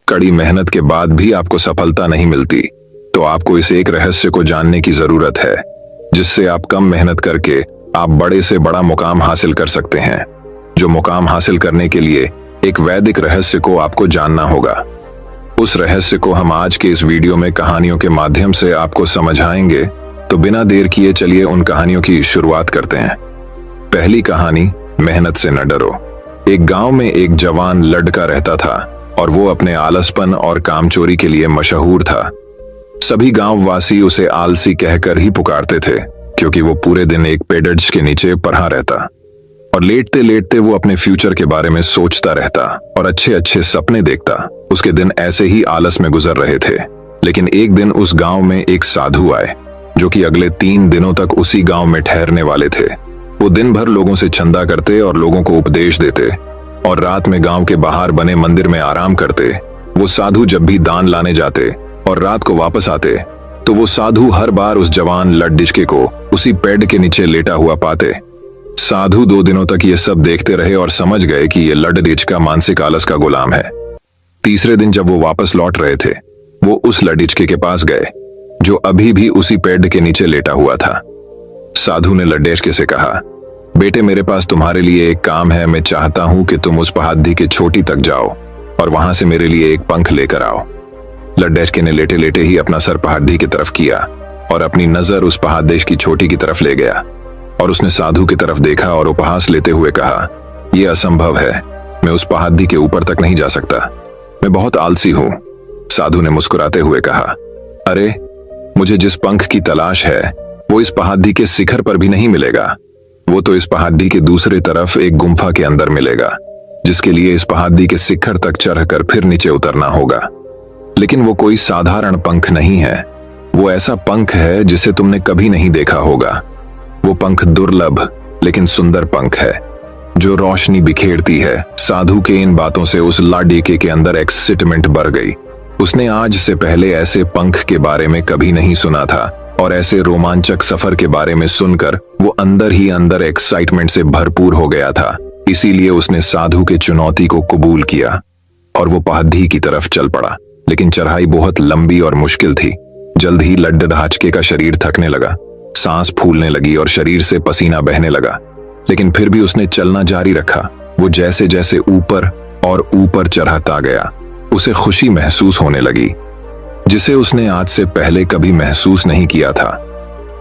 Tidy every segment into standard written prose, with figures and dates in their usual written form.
कड़ी मेहनत के बाद भी आपको सफलता नहीं मिलती, तो आपको इस एक रहस्य को जानने की जरूरत है, जिससे आप कम मेहनत करके आप बड़े से बड़ा मुकाम हासिल कर सकते हैं। जो मुकाम हासिल करने के लिए एक वैदिक रहस्य को आपको जानना होगा। उस रहस्य को हम आज के इस वीडियो में कहानियों के माध्यम से आपको समझाएंगे, तो बिना देर किए चलिए उन कहानियों की शुरुआत करते हैं। पहली कहानी, मेहनत से न डरो। एक गांव में एक जवान लड़का रहता था और वो अपने आलसपन और कामचोरी के लिए मशहूर था। सभी गांववासी उसे आलसी कहकर ही पुकारते थे, क्योंकि वो पूरे दिन एक पेड़ के नीचे पड़ा रहता और लेटते लेटते वो अपने फ्यूचर के बारे में सोचता रहता और अच्छे अच्छे सपने देखता। उसके दिन ऐसे ही आलस में गुजर रहे थे। लेकिन एक दिन उस गांव में एक साधु आए, जो कि अगले 3 दिनों तक उसी गांव में ठहरने वाले थे। वो दिन भर लोगों से चंदा करते और लोगों को उपदेश देते और रात में गांव के बाहर बने मंदिर में आराम करते। वो साधु जब भी दान लाने जाते और रात को वापस आते, तो वो साधु हर बार उस जवान लड्डिचके को उसी पेड़ के नीचे लेटा हुआ पाते। साधु 2 दिनों तक ये सब देखते रहे और समझ गए कि ये लड्डिचका मानसिक आलस का गुलाम है। तीसरे दिन जब वो वापस लौट रहे थे, वो उस लड्डिचके के पास गए, जो अभी भी उसी पेड़ के नीचे लेटा हुआ था। साधु ने लड्डिचके से कहा, बेटे, मेरे पास तुम्हारे लिए एक काम है। मैं चाहता हूं कि तुम उस पहाड़ी के चोटी तक जाओ और वहां से मेरे लिए एक पंख लेकर आओ। लड्डिचके ने लेटे लेटे ही अपना सर पहाड़ी की तरफ किया और अपनी नजर उस पहाड़ी की चोटी की तरफ ले गया और उसने साधु की तरफ देखा और उपहास लेते हुए कहा, यह असंभव है। मैं उस पहाड़ी के ऊपर तक नहीं जा सकता। मैं बहुत आलसी हूं। साधु ने मुस्कुराते हुए कहा, अरे, मुझे जिस पंख की तलाश है वो इस पहाड़ी के शिखर पर भी नहीं मिलेगा। वो तो इस पहाड़ी के दूसरे तरफ एक गुम्फा के अंदर मिलेगा, जिसके लिए इस पहाड़ी के शिखर तक चढ़कर फिर नीचे उतरना होगा। लेकिन वो कोई साधारण पंख नहीं है। वो ऐसा पंख है जिसे तुमने कभी नहीं देखा होगा। वो पंख दुर्लभ लेकिन सुंदर पंख है, जो रोशनी बिखेरती है। साधु के इन बातों से उस लड्डिचके के अंदर एक्साइटमेंट बढ़ गई। उसने आज से पहले ऐसे पंख के बारे में कभी नहीं सुना था और ऐसे रोमांचक सफर के बारे में सुनकर वो अंदर ही अंदर एक्साइटमेंट से भरपूर हो गया था। इसीलिए उसने साधु के चुनौती को कबूल किया और वो पहाड़ी की तरफ चल पड़ा। लेकिन चढ़ाई बहुत लंबी और मुश्किल थी। जल्द ही लड्डिचके का शरीर थकने लगा, सांस फूलने लगी और शरीर से पसीना बहने लगा। लेकिन फिर भी उसने चलना जारी रखा। वो जैसे जैसे ऊपर और ऊपर चढ़ता गया, उसे खुशी महसूस होने लगी, जिसे उसने आज से पहले कभी महसूस नहीं किया था।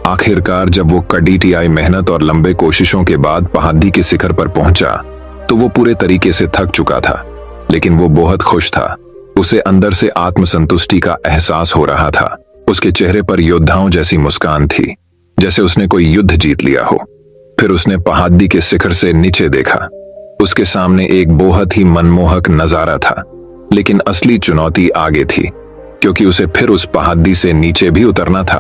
आखिरकार जब वो कड़ी मेहनत और लंबे कोशिशों के बाद पहाड़ी के शिखर पर पहुंचा, तो वो पूरे तरीके से थक चुका था, लेकिन वो बहुत खुश था। उसे अंदर से आत्मसंतुष्टि का एहसास हो रहा था। उसके चेहरे पर योद्धाओं जैसी मुस्कान थी, जैसे उसने कोई युद्ध जीत लिया हो। फिर उसने पहाड़ी के शिखर से नीचे देखा। उसके सामने एक बहुत ही मनमोहक नजारा था, लेकिन असली चुनौती आगे थी, क्योंकि उसे फिर उस पहाड़ी से नीचे भी उतरना था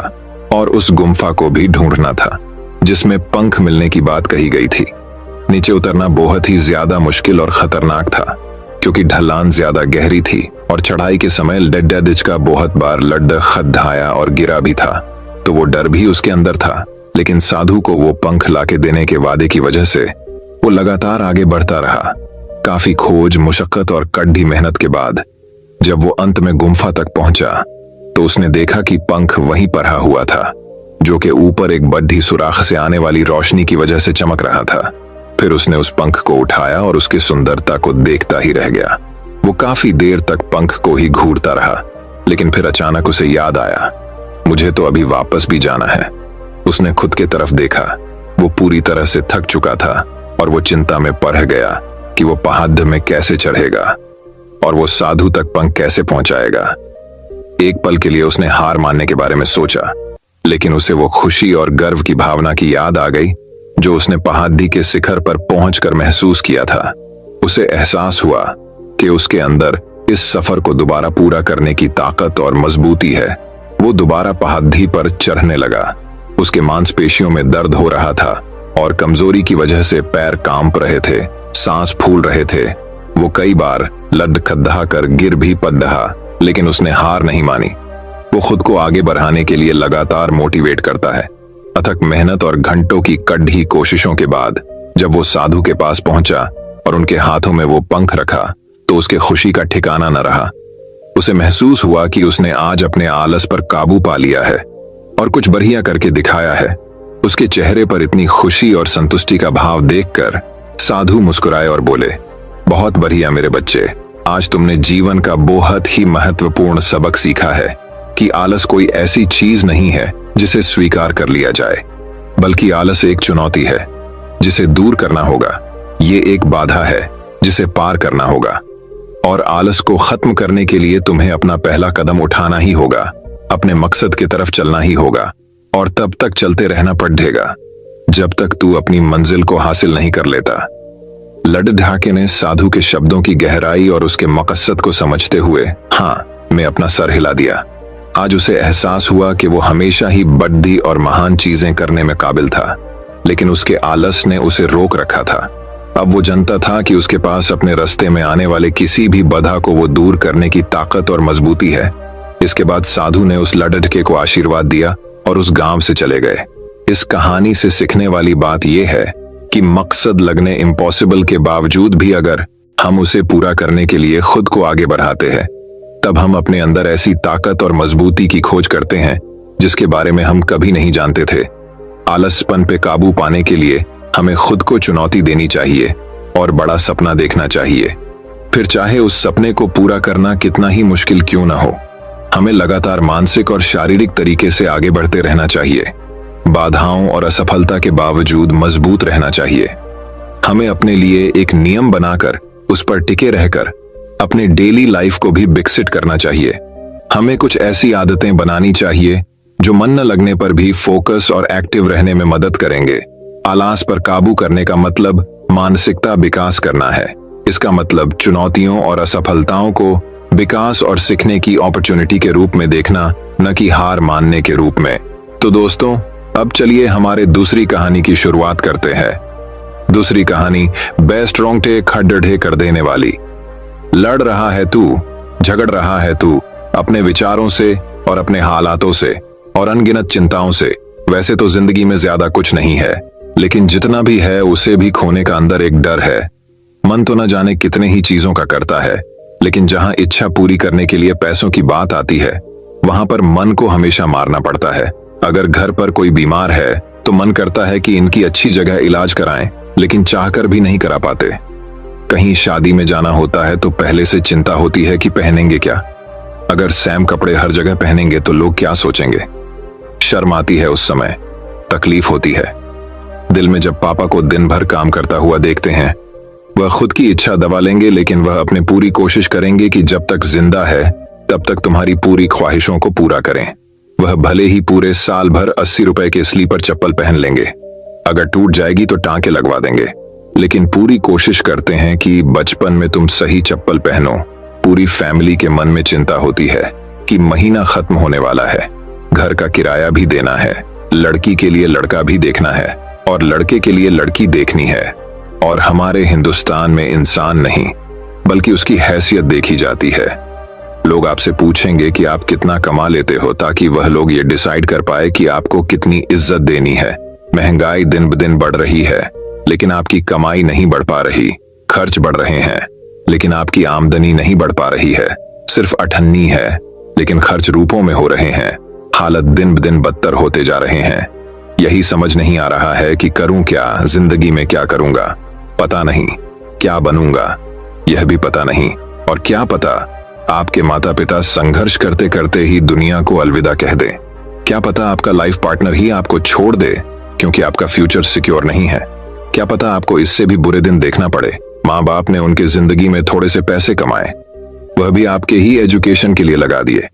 और उस गुम्फा को भी ढूंढना था, जिसमें पंख मिलने की बात कही गई थी। नीचे उतरना बहुत ही ज्यादा मुश्किल और खतरनाक था, क्योंकि ढलान ज्यादा गहरी थी और चढ़ाई के समय लड्डिचका बहुत बार खड्डाया और गिरा भी था, तो वो डर भी उसके अंदर था। लेकिन साधु को वो पंख लाके देने के वादे की वजह से वो लगातार आगे बढ़ता रहा। काफी खोज, मुशक्कत और कड़ी मेहनत के बाद जब वो अंत में गुम्फा तक पहुंचा, तो उसने देखा कि पंख वहीं पड़ा हुआ था, जो कि ऊपर एक बड्ढी सुराख से आने वाली रोशनी की वजह से चमक रहा था। फिर उसने उस पंख को उठाया और उसकी सुंदरता को देखता ही रह गया। वो काफी देर तक पंख को ही घूरता रहा, लेकिन फिर अचानक उसे याद आया, मुझे तो अभी वापस भी जाना है। उसने खुद के तरफ देखा। वो पूरी तरह से थक चुका था और वो चिंता में पड़ गया कि वो पहाड़ में कैसे चढ़ेगा और वो साधु तक पंख कैसे पहुंचाएगा। एक पल के लिए उसने हार मानने के बारे में सोचा, लेकिन उसे वो खुशी और गर्व की भावना की याद आ गई, जो उसने पहाड़ी के शिखर पर पहुंचकर महसूस किया था। उसे एहसास हुआ कि उसके अंदर इस सफर को दोबारा पूरा करने की ताकत और मजबूती है। वो दोबारा पहाड़ी पर चढ़ने लगा। उसके मांसपेशियों में दर्द हो रहा था और कमजोरी की वजह से पैर कांप रहे थे, सांस फूल रहे थे। वो कई बार लड़खड़ा कर गिर भी पड़ रहा, लेकिन उसने हार नहीं मानी। वो खुद को आगे बढ़ाने के लिए लगातार मोटिवेट करता है। अथक मेहनत और घंटों की कड़ी कोशिशों के बाद जब वो साधु के पास पहुंचा और उनके हाथों में वो पंख रखा, तो उसके खुशी का ठिकाना न रहा। उसे महसूस हुआ कि उसने आज अपने आलस पर काबू पा लिया है और कुछ बढ़िया करके दिखाया है। उसके चेहरे पर इतनी खुशी और संतुष्टि का भाव देखकर साधु मुस्कुराए और बोले, बहुत बढ़िया मेरे बच्चे, आज तुमने जीवन का बहुत ही महत्वपूर्ण सबक सीखा है कि आलस कोई ऐसी चीज नहीं है जिसे स्वीकार कर लिया जाए, बल्कि आलस एक चुनौती है जिसे दूर करना होगा। ये एक बाधा है जिसे पार करना होगा और आलस को खत्म करने के लिए तुम्हें अपना पहला कदम उठाना ही होगा, अपने मकसद की तरफ चलना ही होगा और तब तक चलते रहना पड़ेगा जब तक तू अपनी मंजिल को हासिल नहीं कर लेता। लड्ढाके ने साधु के शब्दों की गहराई और उसके मकसद को समझते हुए हाँ में अपना सर हिला दिया। आज उसे एहसास हुआ कि वो हमेशा ही बड़ी और महान चीजें करने में काबिल था, लेकिन उसके आलस ने उसे रोक रखा था। अब वो जानता था कि उसके पास अपने रास्ते में आने वाले किसी भी बाधा को वो दूर करने की ताकत और मजबूती है। इसके बाद साधु ने उस लड़के को आशीर्वाद दिया और उस गांव से चले गए। इस कहानी से सीखने वाली बात यह है कि मकसद लगने इम्पॉसिबल के बावजूद भी अगर हम उसे पूरा करने के लिए खुद को आगे बढ़ाते हैं, तब हम अपने अंदर ऐसी ताकत और मजबूती की खोज करते हैं जिसके बारे में हम कभी नहीं जानते थे। आलसपन पे काबू पाने के लिए हमें खुद को चुनौती देनी चाहिए और बड़ा सपना देखना चाहिए, फिर चाहे उस सपने को पूरा करना कितना ही मुश्किल क्यों ना हो। हमें लगातार मानसिक और शारीरिक तरीके से आगे बढ़ते रहना चाहिए। बाधाओं और असफलता के बावजूद मजबूत रहना चाहिए। हमें अपने लिए एक नियम बनाकर उस पर टिके रहकर अपने डेली लाइफ को भी विकसित करना चाहिए। हमें कुछ ऐसी आदतें बनानी चाहिए जो मन न लगने पर भी फोकस और एक्टिव रहने में मदद करेंगे। आलस पर काबू करने का मतलब मानसिकता विकास करना है। इसका मतलब चुनौतियों और असफलताओं को विकास और सीखने की अपॉर्चुनिटी के रूप में देखना, न कि हार मानने के रूप में। तो दोस्तों, अब चलिए हमारे दूसरी कहानी की शुरुआत करते हैं। दूसरी कहानी बेस्ट रोंगटे खड़े कर देने वाली। लड़ रहा है तू, झगड़ रहा है तू अपने विचारों से और अपने हालातों से और अनगिनत चिंताओं से। वैसे तो जिंदगी में ज्यादा कुछ नहीं है, लेकिन जितना भी है उसे भी खोने का अंदर एक डर है। मन तो न जाने कितने ही चीजों का करता है, लेकिन जहां इच्छा पूरी करने के लिए पैसों की बात आती है, वहां पर मन को हमेशा मारना पड़ता है। अगर घर पर कोई बीमार है तो मन करता है कि इनकी अच्छी जगह इलाज कराएं, लेकिन चाहकर भी नहीं करा पाते। कहीं शादी में जाना होता है तो पहले से चिंता होती है कि पहनेंगे क्या। अगर सेम कपड़े हर जगह पहनेंगे तो लोग क्या सोचेंगे। शर्म आती है उस समय, तकलीफ होती है दिल में जब पापा को दिन भर काम करता हुआ देखते हैं। वह खुद की इच्छा दबा लेंगे, लेकिन वह अपने पूरी कोशिश करेंगे कि जब तक जिंदा है तब तक तुम्हारी पूरी ख्वाहिशों को पूरा करें। वह भले ही पूरे साल भर 80 रुपए के स्लीपर चप्पल पहन लेंगे, अगर टूट जाएगी तो टांके लगवा देंगे, लेकिन पूरी कोशिश करते हैं कि बचपन में तुम सही चप्पल पहनो। पूरी फैमिली के मन में चिंता होती है कि महीना खत्म होने वाला है, घर का किराया भी देना है, लड़की के लिए लड़का भी देखना है और लड़के के लिए लड़की देखनी है। और हमारे हिंदुस्तान में इंसान नहीं बल्कि उसकी हैसियत देखी जाती है। लोग आपसे पूछेंगे कि आप कितना कमा लेते हो, ताकि वह लोग ये डिसाइड कर पाए कि आपको कितनी इज्जत देनी है। महंगाई दिन ब दिन बढ़ रही है, लेकिन आपकी कमाई नहीं बढ़ पा रही। खर्च बढ़ रहे हैं, लेकिन आपकी आमदनी नहीं बढ़ पा रही है। सिर्फ अठन्नी है, लेकिन खर्च रूपों में हो रहे हैं। हालत दिन ब दिन बदतर होते जा रहे हैं। यही समझ नहीं आ रहा है कि करूं क्या, जिंदगी में क्या करूंगा, पता नहीं क्या बनूंगा, यह भी पता नहीं। और क्या पता आपके माता पिता संघर्ष करते करते ही दुनिया को अलविदा कह दे। क्या पता आपका लाइफ पार्टनर ही आपको छोड़ दे क्योंकि आपका फ्यूचर सिक्योर नहीं है। क्या पता आपको इससे भी बुरे दिन देखना पड़े। माँ बाप ने उनके जिंदगी में थोड़े से पैसे कमाए, वह भी आपके ही एजुकेशन के लिए लगा दिए,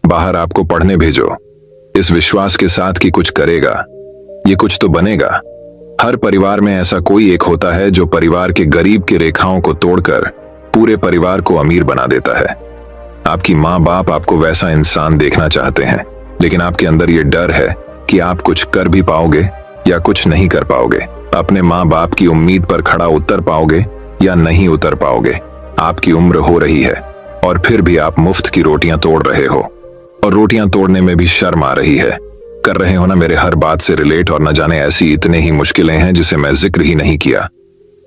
बाहर आपको पढ़ने भेजो, इस विश्वास के साथ कि कुछ करेगा, ये कुछ तो बनेगा। हर परिवार में ऐसा कोई एक होता है जो परिवार के गरीब की रेखाओं को तोड़कर पूरे परिवार को अमीर बना देता है। आपकी माँ बाप आपको वैसा इंसान देखना चाहते हैं, लेकिन आपके अंदर ये डर है कि आप कुछ कर भी पाओगे या कुछ नहीं कर पाओगे। अपने माँ बाप की उम्मीद पर खड़ा उतर पाओगे या नहीं उतर पाओगे। आपकी उम्र हो रही है और फिर भी आप मुफ्त की रोटियां तोड़ रहे हो, और रोटियां तोड़ने में भी शर्म आ रही है। कर रहे हो ना मेरे हर बात से रिलेट, और न जाने ऐसी इतने ही मुश्किलें हैं जिसे मैं जिक्र ही नहीं किया।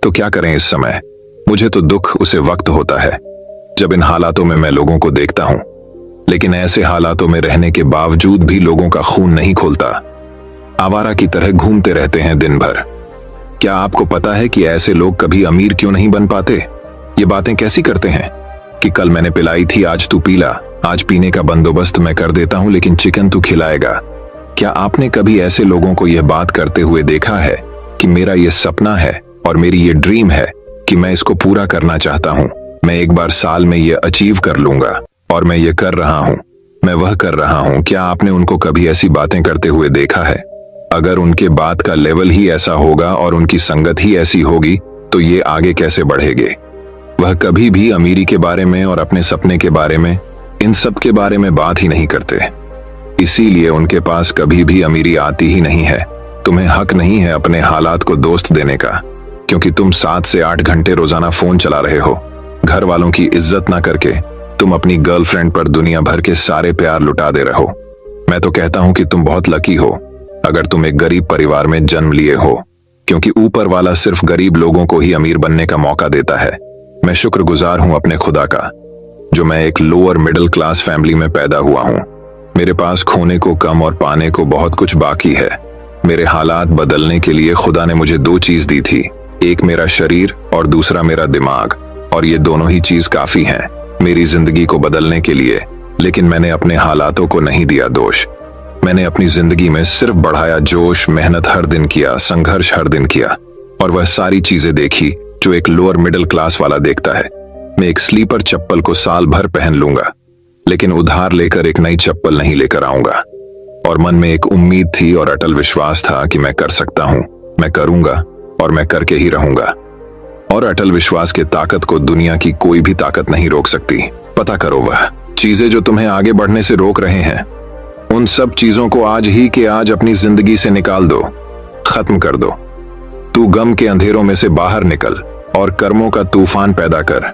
तो क्या करें इस समय। मुझे तो दुख उसे वक्त होता है जब इन हालातों में मैं लोगों को देखता हूं, लेकिन ऐसे हालातों में रहने के बावजूद भी लोगों का खून नहीं खोलता, आवारा की तरह घूमते रहते हैं दिन भर। क्या आपको पता है कि ऐसे लोग कभी अमीर क्यों नहीं बन पाते? ये बातें कैसी करते हैं कि कल मैंने पिलाई थी, आज तू पीला, आज पीने का बंदोबस्त मैं कर देता हूं लेकिन चिकन तू खिलाएगा। क्या आपने कभी ऐसे लोगों को यह बात करते हुए देखा है कि मेरा यह सपना है और मेरी ये ड्रीम है कि मैं इसको पूरा करना चाहता हूं, मैं एक बार साल में ये अचीव कर लूंगा और मैं ये कर रहा हूं, मैं वह कर रहा हूं? क्या आपने उनको कभी ऐसी बातें करते हुए देखा है? अगर उनके बात का लेवल ही ऐसा होगा और उनकी संगत ही ऐसी होगी तो ये आगे कैसे बढ़ेंगे? वह कभी भी अमीरी के बारे में और अपने सपने के बारे में, इन सब के बारे में बात ही नहीं करते। इसीलिए उनके पास कभी भी अमीरी आती ही नहीं है। तुम्हें हक नहीं है अपने हालात को दोस्त देने का, क्योंकि तुम 7 से 8 घंटे रोजाना फोन चला रहे हो। घर वालों की इज्जत ना करके तुम अपनी गर्लफ्रेंड पर दुनिया भर के सारे प्यार लुटा दे रहे हो। मैं तो कहता हूं कि तुम बहुत लकी हो अगर तुम एक गरीब परिवार में जन्म लिए हो, क्योंकि ऊपर वाला सिर्फ गरीब लोगों को ही अमीर बनने का मौका देता है। मैं शुक्रगुजार हूं अपने खुदा का जो मैं एक लोअर मिडिल क्लास फैमिली में पैदा हुआ हूं। मेरे पास खोने को कम और पाने को बहुत कुछ बाकी है। मेरे हालात बदलने के लिए खुदा ने मुझे 2 चीज दी थी, एक मेरा शरीर और दूसरा मेरा दिमाग, और ये दोनों ही चीज काफी हैं मेरी जिंदगी को बदलने के लिए। लेकिन मैंने अपने हालातों को नहीं दिया दोष। मैंने अपनी जिंदगी में सिर्फ बढ़ाया जोश, मेहनत हर दिन किया, संघर्ष हर दिन किया, और वह सारी चीजें देखी जो एक लोअर मिडिल क्लास वाला देखता है। मैं एक स्लीपर चप्पल को साल भर पहन लूंगा, लेकिन उधार लेकर एक नई चप्पल नहीं लेकर आऊंगा। और मन में एक उम्मीद थी और अटल विश्वास था कि मैं कर सकता हूं, मैं करूंगा और मैं करके ही रहूंगा। और अटल विश्वास के ताकत को दुनिया की कोई भी ताकत नहीं रोक सकती। पता करो वह चीजें जो तुम्हें आगे बढ़ने से रोक रहे हैं, उन सब चीजों को आज ही के आज अपनी जिंदगी से निकाल दो, खत्म कर दो। तू गम के अंधेरों में से बाहर निकल और कर्मों का तूफान पैदा कर,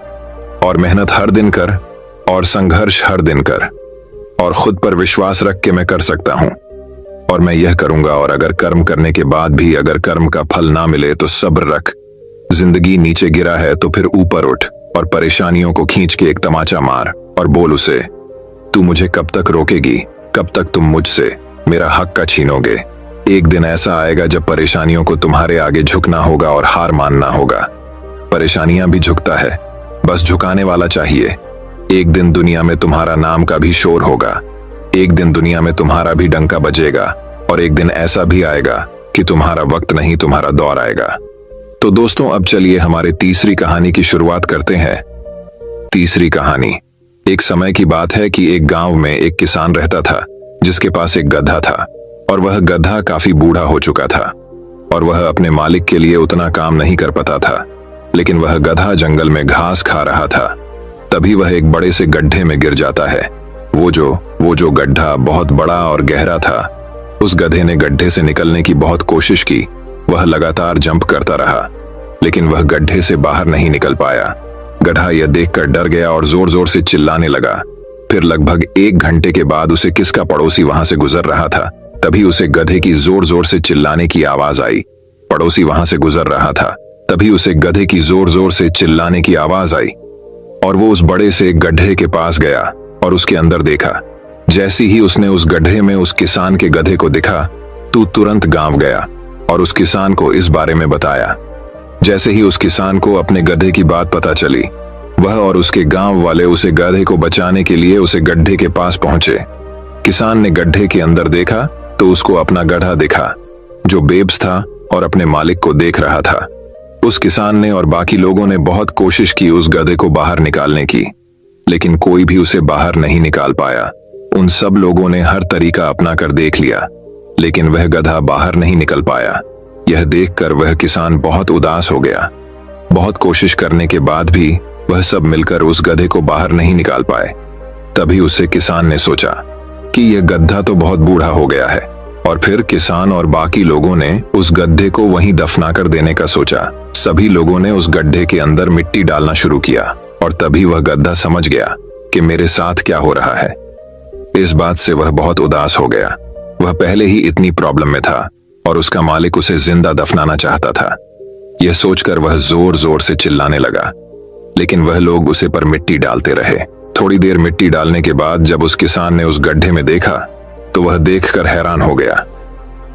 और मेहनत हर दिन कर और संघर्ष हर दिन कर, और खुद पर विश्वास रख के मैं कर सकता हूं और मैं यह करूंगा। और अगर कर्म करने के बाद भी अगर कर्म का फल ना मिले तो सब्र रख। जिंदगी नीचे गिरा है तो फिर ऊपर उठ और परेशानियों को खींच के एक तमाचा मार और बोल उसे, तू मुझे कब तक रोकेगी? कब तक तुम मुझसे मेरा हक का छीनोगे? एक दिन ऐसा आएगा जब परेशानियों को तुम्हारे आगे झुकना होगा और हार मानना होगा। परेशानियां भी झुकता है, बस झुकाने वाला चाहिए। एक दिन दुनिया में तुम्हारा नाम का भी शोर होगा, एक दिन दुनिया में तुम्हारा भी डंका बजेगा, और एक दिन ऐसा भी आएगा कि तुम्हारा वक्त नहीं तुम्हारा दौर आएगा। तो दोस्तों, अब चलिए हमारी तीसरी कहानी की शुरुआत करते हैं। तीसरी कहानी। एक समय की बात है कि एक गांव में एक किसान रहता था जिसके पास एक गधा था, और वह गधा काफी बूढ़ा हो चुका था और वह अपने मालिक के लिए उतना काम नहीं कर पाता था। लेकिन वह गधा जंगल में घास खा रहा था, तभी वह एक बड़े से गड्ढे में गिर जाता है। वो जो गड्ढा बहुत बड़ा और गहरा था। उस गधे ने गड्ढे से निकलने की बहुत कोशिश की, वह लगातार जंप करता रहा, लेकिन वह गड्ढे से बाहर नहीं निकल पाया। गधा यह देखकर डर गया और जोर जोर से चिल्लाने लगा। फिर लगभग 1 घंटे के बाद उसे किसका पड़ोसी वहां से गुजर रहा था, तभी उसे गधे की जोर जोर से चिल्लाने की आवाज आई। पड़ोसी वहां से गुजर रहा था, तभी उसे गधे की जोर जोर से चिल्लाने की आवाज आई, और वो उस बड़े से गड्ढे के पास गया और उसके अंदर देखा। जैसी ही उसने उस गड्ढे में उस किसान के गधे को दिखा, तू तुरंत गांव गया और उस किसान को इस बारे में बताया। जैसे ही उस किसान को अपने गधे की बात पता चली, वह और उसके गांव वाले उसे गधे को बचाने के लिए उसे गड्ढे के पास पहुंचे। किसान ने गड्ढे के अंदर देखा तो उसको अपना गधा दिखा जो बेबस था और अपने मालिक को देख रहा था। उस किसान ने और बाकी लोगों ने बहुत कोशिश की उस गधे को बाहर निकालने की, लेकिन कोई भी उसे बाहर नहीं निकाल पाया। उन सब लोगों ने हर तरीका अपना कर देख लिया, लेकिन वह गधा बाहर नहीं निकल पाया। यह देखकर वह किसान बहुत उदास हो गया। बहुत कोशिश करने के बाद भी वह सब मिलकर उस गधे को बाहर नहीं निकाल पाए। तभी उससे किसान ने सोचा कि यह गधा तो बहुत बूढ़ा हो गया है, और फिर किसान और बाकी लोगों ने उस गड्ढे को वहीं दफना कर देने का सोचा। सभी लोगों ने उस गड्ढे के अंदर मिट्टी डालना शुरू किया, और तभी वह गधा समझ गया कि मेरे साथ क्या हो रहा है। इस बात से वह बहुत उदास हो गया। वह पहले ही इतनी प्रॉब्लम में था और उसका मालिक उसे जिंदा दफनाना चाहता था। यह सोचकर वह जोर जोर से चिल्लाने लगा, लेकिन वह लोग उसे पर मिट्टी डालते रहे। थोड़ी देर मिट्टी डालने के बाद जब उस किसान ने उस गड्ढे में देखा तो वह देखकर हैरान हो गया।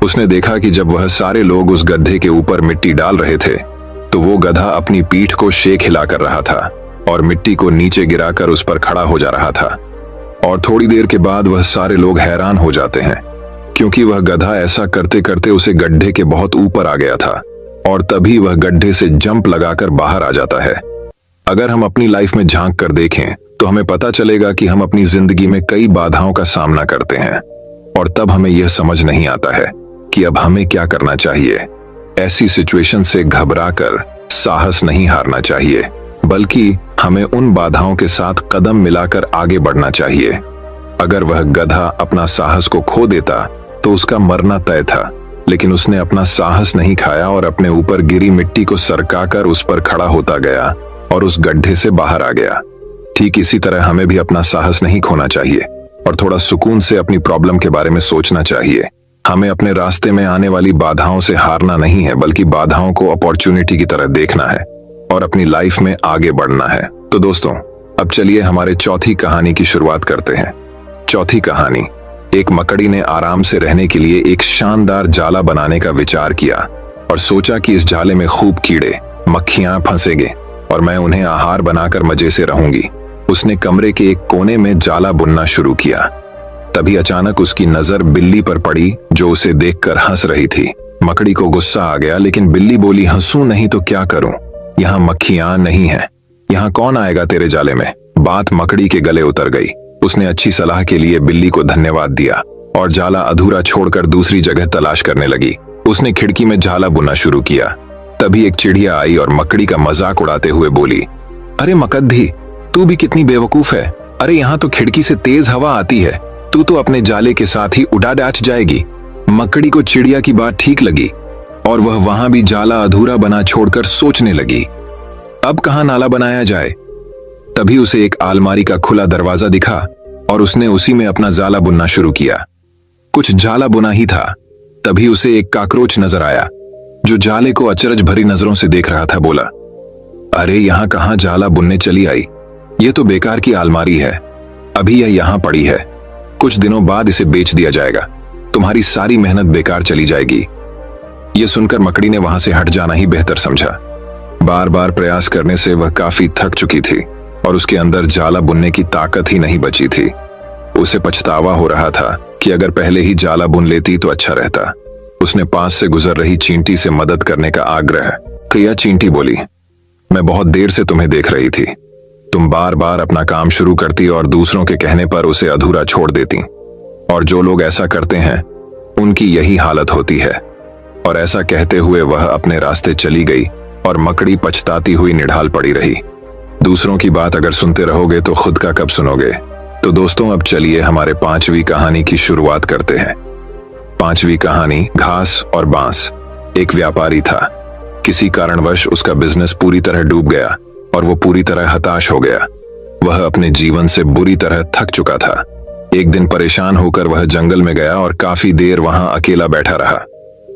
उसने देखा कि जब वह सारे लोग उस गड्ढे के ऊपर मिट्टी डाल रहे थे तो वो गधा अपनी पीठ को शेक हिला कर रहा था और मिट्टी को नीचे गिराकर उस पर खड़ा हो जा रहा था। और थोड़ी देर के बाद वह सारे लोग हैरान हो जाते हैं क्योंकि वह गधा ऐसा करते करते उसे गड्ढे के बहुत ऊपर आ गया था और तभी वह गड्ढे से जंप लगाकर बाहर आ जाता है। अगर हम अपनी लाइफ में झांक कर देखें तो हमें पता चलेगा कि हम अपनी जिंदगी में कई बाधाओं का सामना करते हैं और तब हमें यह समझ नहीं आता है कि अब हमें क्या करना चाहिए। ऐसी सिचुएशन से घबराकर साहस नहीं हारना चाहिए, बल्कि हमें उन बाधाओं के साथ कदम मिलाकर आगे बढ़ना चाहिए। अगर वह गधा अपना साहस को खो देता तो उसका मरना तय था, लेकिन उसने अपना साहस नहीं खाया और अपने ऊपर गिरी मिट्टी को सरकाकर उस पर खड़ा होता गया और उस गड्ढे से बाहर आ गया। ठीक इसी तरह हमें भी अपना साहस नहीं खोना चाहिए और थोड़ा सुकून से अपनी प्रॉब्लम के बारे में सोचना चाहिए। हमें अपने रास्ते में आने वाली बाधाओं से हारना नहीं है, बल्कि बाधाओं को अपॉर्चुनिटी की तरह देखना है और अपनी लाइफ में आगे बढ़ना है। तो दोस्तों, अब चलिए हमारे चौथी कहानी की शुरुआत करते हैं। चौथी कहानी, एक मकड़ी ने आराम से रहने के लिए एक शानदार जाला बनाने का विचार किया और सोचा कि इस जाले में खूब कीड़े मक्खियां फंसेंगे और मैं उन्हें आहार बनाकर मजे से रहूंगी। उसने कमरे के एक कोने में जाला बुनना शुरू किया। तभी अचानक उसकी नजर बिल्ली पर पड़ी जो उसे देखकर हंस रही थी। मकड़ी को गुस्सा आ गया, लेकिन बिल्ली बोली, हंसूं नहीं तो क्या करूं, यहाँ मक्खियां नहीं है, यहाँ कौन आएगा तेरे जाले में। बात मकड़ी के गले उतर गई। उसने अच्छी सलाह के लिए बिल्ली को धन्यवाद दिया और जाला अधूरा छोड़कर दूसरी जगह तलाश करने लगी। उसने खिड़की में जाला बुनना शुरू किया। तभी एक चिड़िया आई और मकड़ी का मजाक उड़ाते हुए बोली, अरे मकद्दी, तू भी कितनी बेवकूफ है। अरे यहाँ तो खिड़की से तेज हवा आती है, तू तो अपने जाले के साथ ही उड़ा डाच जाएगी। मकड़ी को चिड़िया की बात ठीक लगी और वह वहां भी जाला अधूरा बना छोड़कर सोचने लगी, अब कहां नाला बनाया जाए। तभी उसे एक अलमारी का खुला दरवाजा दिखा और उसने उसी में अपना जाला बुनना शुरू किया। कुछ जाला बुना ही था, तभी उसे एक काकरोच नजर आया जो जाले को अचरज भरी नजरों से देख रहा था। बोला, अरे यहां कहां जाला बुनने चली आई, ये तो बेकार की अलमारी है, अभी यह यहां पड़ी है, कुछ दिनों बाद इसे बेच दिया जाएगा, तुम्हारी सारी मेहनत बेकार चली जाएगी। यह सुनकर मकड़ी ने वहां से हट जाना ही बेहतर समझा। बार बार प्रयास करने से वह काफी थक चुकी थी और उसके अंदर जाला बुनने की ताकत ही नहीं बची थी। उसे पछतावा हो रहा था कि अगर पहले ही जाला बुन लेती तो अच्छा रहता। उसने पास से गुजर रही चींटी से मदद करने का आग्रह किया। चींटी बोली, मैं बहुत देर से तुम्हें देख रही थी, तुम बार बार अपना काम शुरू करती और दूसरों के कहने पर उसे अधूरा छोड़ देती, और जो लोग ऐसा करते हैं उनकी यही हालत होती है। और ऐसा कहते हुए वह अपने रास्ते चली गई और मकड़ी पछताती हुई निढाल पड़ी रही। दूसरों की बात अगर सुनते रहोगे तो खुद का कब सुनोगे। तो दोस्तों, अब चलिए हमारे पांचवी कहानी की शुरुआत करते हैं। पांचवी कहानी, घास और बांस। एक व्यापारी था। किसी कारणवश उसका बिजनेस पूरी तरह डूब गया और वो पूरी तरह हताश हो गया। वह अपने जीवन से बुरी तरह थक चुका था। एक दिन परेशान होकर वह जंगल में गया और काफी देर वहां अकेला बैठा रहा।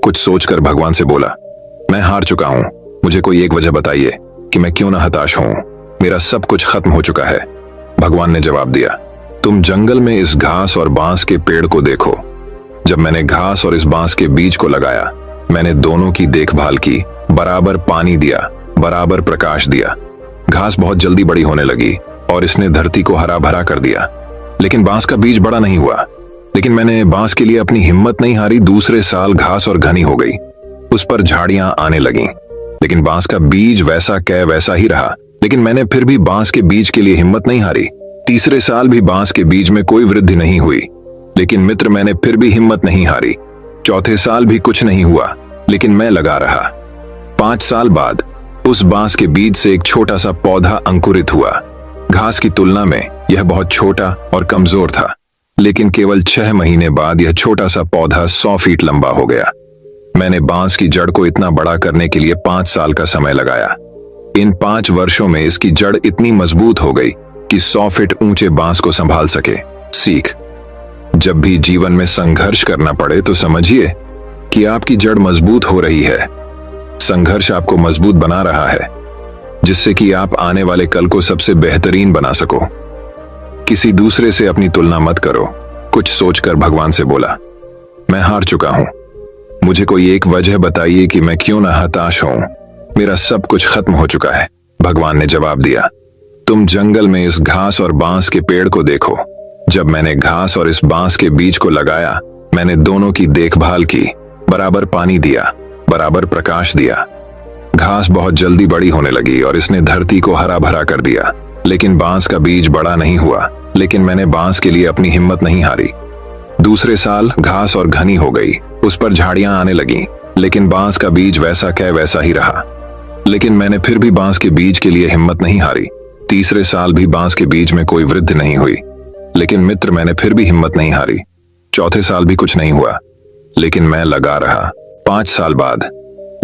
कुछ सोचकर भगवान से बोला, मैं हार चुका हूं, मुझे कोई एक वजह बताइए कि मैं क्यों ना हताश हूं, मेरा सब कुछ खत्म हो चुका है। भगवान ने जवाब दिया, तुम जंगल में इस घास और बांस के पेड़ को देखो। जब मैंने घास और इस बांस के बीज को लगाया, मैंने दोनों की देखभाल की, बराबर पानी दिया, बराबर प्रकाश दिया। घास बहुत जल्दी बड़ी होने लगी और इसने धरती को हरा भरा कर दिया, लेकिन बांस का बीज बड़ा नहीं हुआ। लेकिन मैंने बांस के लिए अपनी हिम्मत नहीं हारी। दूसरे साल घास और घनी हो गई, उस पर झाड़ियां आने लगीं, लेकिन बांस का बीज वैसा कै वैसा ही रहा। लेकिन मैंने फिर भी बांस के बीज के लिए हिम्मत नहीं हारी। तीसरे साल भी बांस के बीज में कोई वृद्धि नहीं हुई, लेकिन मित्र मैंने फिर भी हिम्मत नहीं हारी। चौथे साल भी कुछ नहीं हुआ, लेकिन मैं लगा रहा। 5 साल बाद उस बांस के बीज से एक छोटा सा पौधा अंकुरित हुआ। घास की तुलना में यह बहुत छोटा और कमजोर था, लेकिन केवल 6 महीने बाद यह छोटा सा पौधा 100 फीट लंबा हो गया। मैंने बांस की जड़ को इतना बड़ा करने के लिए 5 साल का समय लगाया। इन 5 वर्षों में इसकी जड़ इतनी मजबूत हो गई कि 100 फीट ऊंचे बांस को संभाल सके। सीख, जब भी जीवन में संघर्ष करना पड़े तो समझिए कि आपकी जड़ मजबूत हो रही है। संघर्ष आपको मजबूत बना रहा है। जिससे कि आप आने वाले कल को सबसे बेहतरीन बना सको। किसी दूसरे से अपनी तुलना मत करो, कुछ सोचकर भगवान से बोला। मैं हार चुका हूं, मुझे कोई एक वजह बताइए कि मैं क्यों ना हताश हूं। मेरा सब कुछ खत्म हो चुका है। भगवान ने जवाब दिया, तुम जंगल में इस घास और बांस के पेड़ को देखो। जब मैंने घास और इस बांस के बीज को लगाया, मैंने दोनों की देखभाल की, बराबर पानी दिया, बराबर प्रकाश दिया। घास बहुत जल्दी बड़ी होने लगी और इसने धरती को हरा भरा कर दिया, लेकिन बांस का बीज बड़ा नहीं हुआ। लेकिन मैंने बांस के लिए अपनी हिम्मत नहीं हारी। दूसरे साल घास और घनी हो गई, उस पर झाड़ियां आने लगीं, लेकिन बांस का बीज वैसा क्या वैसा ही रहा। लेकिन मैंने फिर भी बांस के बीज के लिए हिम्मत नहीं हारी। तीसरे साल भी बांस के बीज में कोई वृद्धि नहीं हुई, लेकिन मित्र मैंने फिर भी हिम्मत नहीं हारी। चौथे साल भी कुछ नहीं हुआ, लेकिन मैं लगा रहा। 5 साल बाद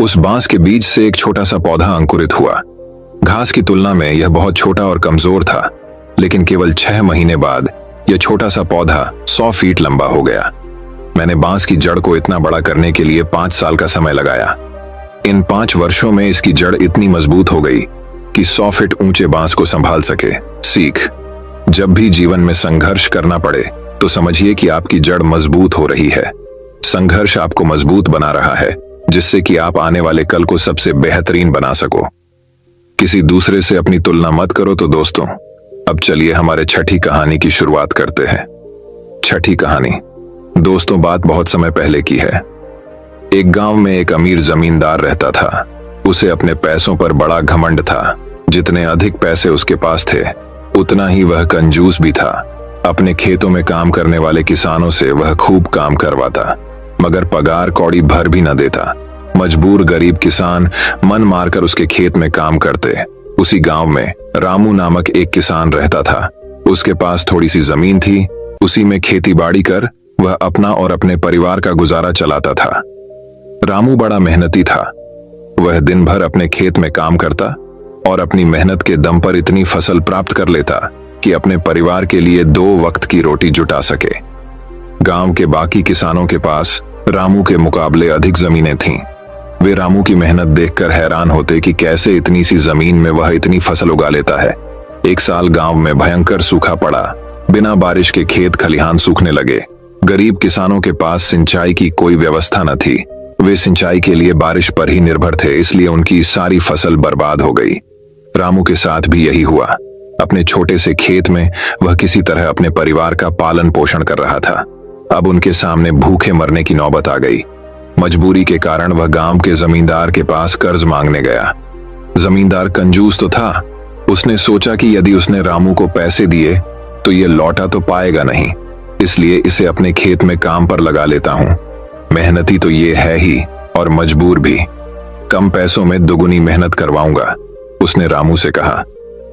उस बांस के बीज से एक छोटा सा पौधा अंकुरित हुआ। घास की तुलना में यह बहुत छोटा और कमजोर था, लेकिन केवल 6 महीने बाद यह छोटा सा पौधा 100 फीट लंबा हो गया। मैंने बांस की जड़ को इतना बड़ा करने के लिए 5 साल का समय लगाया। इन 5 वर्षों में इसकी जड़ इतनी मजबूत हो गई कि 100 फीट ऊंचे बांस को संभाल सके। सीख, जब भी जीवन में संघर्ष करना पड़े तो समझिए कि आपकी जड़ मजबूत हो रही है। संघर्ष आपको मजबूत बना रहा है, जिससे कि आप आने वाले कल को सबसे बेहतरीन बना सको। किसी दूसरे से अपनी तुलना मत करो। तो दोस्तों, अब चलिए हमारे छठी कहानी की शुरुआत करते हैं। छठी कहानी। दोस्तों, बात बहुत समय पहले की है। एक गांव में एक अमीर जमींदार रहता था। उसे अपने पैसों पर बड़ा घमंड था। जितने अधिक पैसे उसके पास थे, उतना ही वह कंजूस भी था। अपने खेतों में काम करने वाले किसानों से वह खूब काम करवाता, मगर पगार कौड़ी भर भी न देता। मजबूर गरीब किसान मन मारकर उसके खेत में काम करते। उसी गांव में रामू नामक एक किसान रहता था। उसके पास थोड़ी सी जमीन थी। उसी में खेती बाड़ी कर वह अपना और अपने परिवार का गुजारा चलाता था। रामू बड़ा मेहनती था। वह दिन भर अपने खेत में काम करता और अपनी मेहनत के दम पर इतनी फसल प्राप्त कर लेता कि अपने परिवार के लिए 2 वक्त की रोटी जुटा सके। गांव के बाकी किसानों के पास रामू के मुकाबले अधिक जमीनें थीं। वे रामू की मेहनत देखकर हैरान होते कि कैसे इतनी सी जमीन में वह इतनी फसल उगा लेता है। एक साल गांव में भयंकर सूखा पड़ा। बिना बारिश के खेत खलिहान सूखने लगे। गरीब किसानों के पास सिंचाई की कोई व्यवस्था न थी। वे सिंचाई के लिए बारिश पर ही निर्भर थे, इसलिए उनकी सारी फसल बर्बाद हो गई। रामू के साथ भी यही हुआ। अपने छोटे से खेत में वह किसी तरह अपने परिवार का पालन पोषण कर रहा था। अब उनके सामने भूखे मरने की नौबत आ गई। मजबूरी के कारण वह गांव के जमींदार के पास कर्ज मांगने गया। जमींदार कंजूस तो था। उसने सोचा कि यदि उसने रामू को पैसे दिए तो ये लौटा तो पाएगा नहीं, इसलिए इसे अपने खेत में काम पर लगा लेता हूं। मेहनती तो ये है ही और मजबूर भी। कम पैसों में दुगुनी मेहनत करवाऊंगा। उसने रामू से कहा,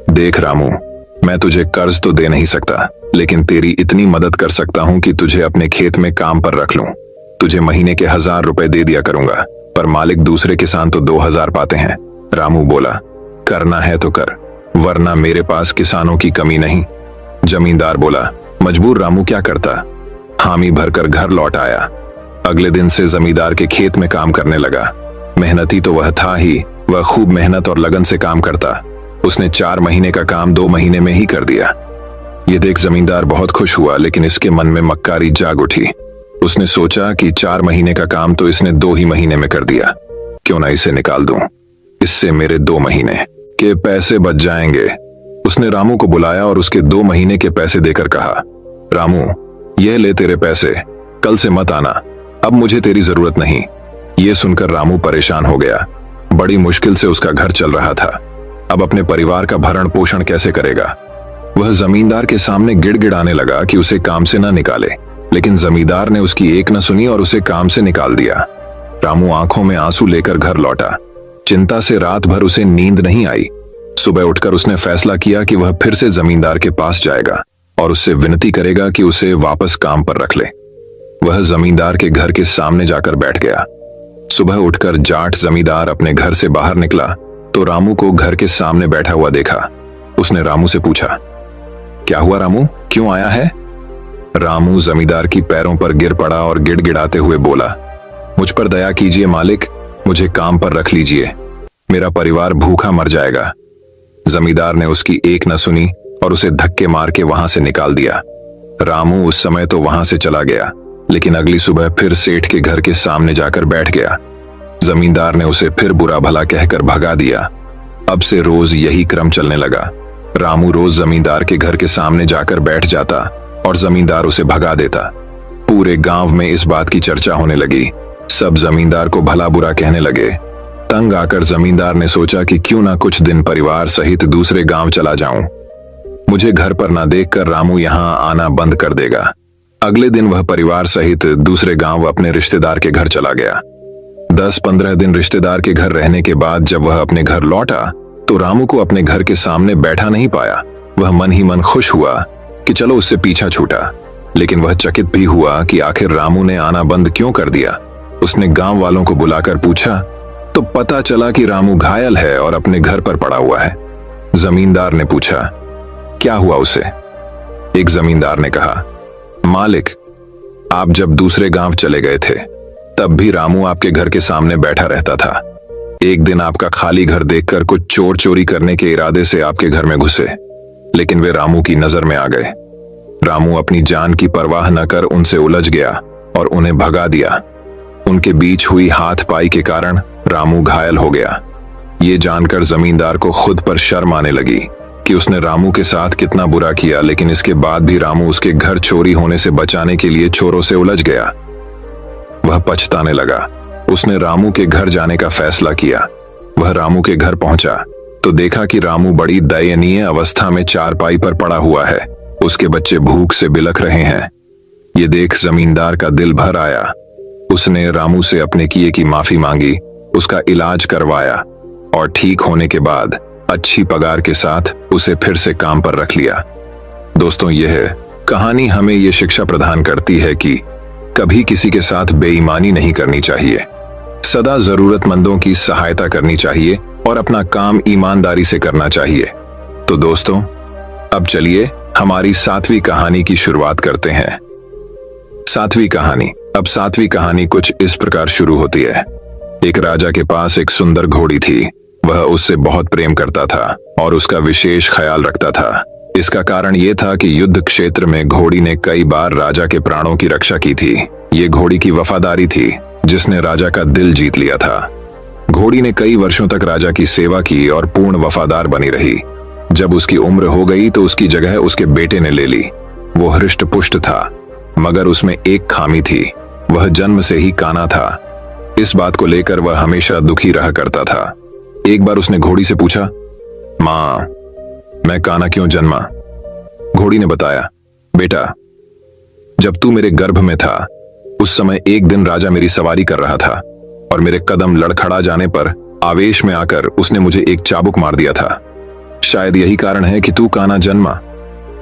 देख रामू, मैं तुझे कर्ज तो दे नहीं सकता, लेकिन तेरी इतनी मदद कर सकता हूं कि तुझे अपने खेत में काम पर रख लूं। तुझे महीने के 1000 रुपए दे दिया करूंगा, पर मालिक दूसरे किसान तो 2000 पाते हैं। रामू बोला, करना है तो कर, वरना मेरे पास किसानों की कमी नहीं। जमींदार बोला, मजबूर रामू क्या करता। हामी भरकर घर लौट आया। अगले दिन से जमींदार के खेत में काम करने लगा। मेहनती तो वह था ही, वह खूब मेहनत और लगन से काम करता। उसने 4 महीने का काम 2 महीने में ही कर दिया। ये देख जमींदार बहुत खुश हुआ, लेकिन इसके मन में मक्कारी जाग उठी। उसने सोचा कि 4 महीने का काम तो इसने 2 ही महीने में कर दिया, क्यों ना इसे निकाल दूं। इससे मेरे 2 महीने के पैसे बच जाएंगे। उसने रामू को बुलाया और उसके 2 महीने के पैसे देकर कहा, रामू, यह ले तेरे पैसे, कल से मत आना, अब मुझे तेरी जरूरत नहीं। यह सुनकर रामू परेशान हो गया। बड़ी मुश्किल से उसका घर चल रहा था। अब अपने परिवार का भरण पोषण कैसे करेगा। वह जमींदार के सामने गिड़गिड़ाने लगा कि उसे काम से न निकाले, लेकिन जमींदार ने उसकी एक न सुनी और उसे काम से निकाल दिया। रामू आंखों में आंसू लेकर घर लौटा। चिंता से रात भर उसे नींद नहीं आई। सुबह उठकर उसने फैसला किया कि वह फिर से जमींदार के पास जाएगा और उससे विनती करेगा कि उसे वापस काम पर रख ले। वह जमींदार के घर के सामने जाकर बैठ गया। सुबह उठकर जाट जमींदार अपने घर से बाहर निकला तो रामू को घर के सामने बैठा हुआ देखा। उसने रामू से पूछा, क्या हुआ रामू, क्यों आया है। रामू जमींदार की पैरों पर गिर पड़ा और गिड़गिड़ाते हुए बोला, मुझ पर दया कीजिए मालिक, मुझे काम पर रख लीजिए, मेरा परिवार भूखा मर जाएगा। जमींदार ने उसकी एक न सुनी और उसे धक्के मार के वहां से निकाल दिया। रामू उस समय तो वहां से चला गया, लेकिन अगली सुबह फिर सेठ के घर के सामने जाकर बैठ गया। जमींदार ने उसे फिर बुरा भला कहकर भगा दिया। अब से रोज यही क्रम चलने लगा। रामू रोज जमींदार के घर के सामने जाकर बैठ जाता और जमींदार उसे भगा देता। पूरे गांव में इस बात की चर्चा होने लगी। सब जमींदार को भला बुरा कहने लगे। तंग आकर जमींदार ने सोचा कि क्यों ना कुछ दिन परिवार सहित दूसरे गांव चला जाऊं। मुझे घर पर ना देखकर रामू यहां आना बंद कर देगा। अगले दिन वह परिवार सहित दूसरे गांव अपने रिश्तेदार के घर चला गया। 10-15 दिन रिश्तेदार के घर रहने के बाद जब वह अपने घर लौटा तो रामू को अपने घर के सामने बैठा नहीं पाया। वह मन ही मन खुश हुआ कि चलो उससे पीछा छूटा, लेकिन वह चकित भी हुआ कि आखिर रामू ने आना बंद क्यों कर दिया। उसने गांव वालों को बुलाकर पूछा तो पता चला कि रामू घायल है और अपने घर पर पड़ा हुआ है। जमींदार ने पूछा, क्या हुआ उसे? एक जमींदार ने कहा, मालिक, आप जब दूसरे गांव चले गए थे तब भी रामू आपके घर के सामने बैठा रहता था। एक दिन आपका खाली घर देखकर कुछ चोर चोरी करने के इरादे से आपके घर में घुसे, लेकिन वे रामू की नजर में आ गए। रामू अपनी जान की परवाह न कर उनसे उलझ गया और उन्हें भगा दिया। उनके बीच हुई हाथ पाई के कारण रामू घायल हो गया। ये जानकर जमींदार को खुद पर शर्म आने लगी कि उसने रामू के साथ कितना बुरा किया, लेकिन इसके बाद भी रामू उसके घर चोरी होने से बचाने के लिए चोरों से उलझ गया। वह पछताने लगा। उसने रामू के घर जाने का फैसला किया। वह रामू के घर पहुंचा तो देखा कि रामू बड़ी दयनीय अवस्था में चारपाई पर पड़ा हुआ है। उसके बच्चे भूख से बिलख रहे हैं। ये देख जमींदार का दिल भर आया। उसने रामू से अपने किए की माफी मांगी, उसका इलाज करवाया और ठीक होने के बाद अच्छी पगार के साथ उसे फिर से काम पर रख लिया। दोस्तों, यह कहानी हमें यह शिक्षा प्रदान करती है कि कभी किसी के साथ बेईमानी नहीं करनी चाहिए। सदा जरूरतमंदों की सहायता करनी चाहिए और अपना काम ईमानदारी से करना चाहिए। तो दोस्तों, अब चलिए हमारी 7वीं कहानी की शुरुआत करते हैं। 7वीं कहानी। अब 7वीं कहानी कुछ इस प्रकार शुरू होती है। एक राजा के पास एक सुंदर घोड़ी थी। वह उससे बहुत प्रेम करता था और उसका विशेष ख्याल रखता था। इसका कारण यह था कि युद्ध क्षेत्र में घोड़ी ने कई बार राजा के प्राणों की रक्षा की थी। ये घोड़ी की वफादारी थी जिसने राजा का दिल जीत लिया था। घोड़ी ने कई वर्षों तक राजा की सेवा की और पूर्ण वफादार बनी रही। जब उसकी उम्र हो गई तो उसकी जगह उसके बेटे ने ले ली। वो हृष्ट पुष्ट था, मगर उसमें एक खामी थी, वह जन्म से ही काना था। इस बात को लेकर वह हमेशा दुखी रहा करता था। एक बार उसने घोड़ी से पूछा, मां, मैं काना क्यों जन्मा? घोड़ी ने बताया, बेटा, जब तू मेरे गर्भ में था उस समय एक दिन राजा मेरी सवारी कर रहा था और मेरे कदम लड़खड़ा जाने पर आवेश में आकर उसने मुझे एक चाबुक मार दिया था। शायद यही कारण है कि तू काना जन्मा।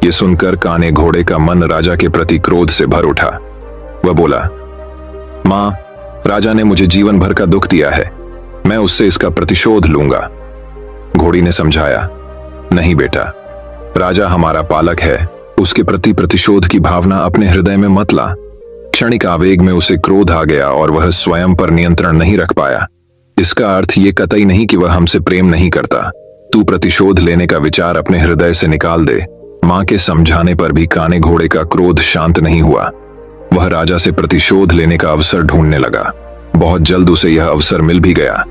ये सुनकर काने घोड़े का मन राजा के प्रति क्रोध से भर उठा। वह बोला, मां, राजा ने मुझे जीवन भर का दुख दिया है, मैं उससे इसका प्रतिशोध लूंगा। घोड़ी ने समझाया, नहीं बेटा, राजा हमारा पालक है, उसके प्रति प्रतिशोध की भावना अपने हृदय में मत ला। क्षणिक आवेग में उसे क्रोध आ गया और वह स्वयं पर नियंत्रण नहीं रख पाया। इसका अर्थ ये कतई नहीं कि वह हमसे प्रेम नहीं करता। तू प्रतिशोध लेने का विचार अपने हृदय से निकाल दे। मां के समझाने पर भी काने घोड़े का क्रोध शांत नहीं हुआ। वह राजा से प्रतिशोध लेने का अवसर ढूंढने लगा। बहुत जल्द उसे यह अवसर मिल भी गया।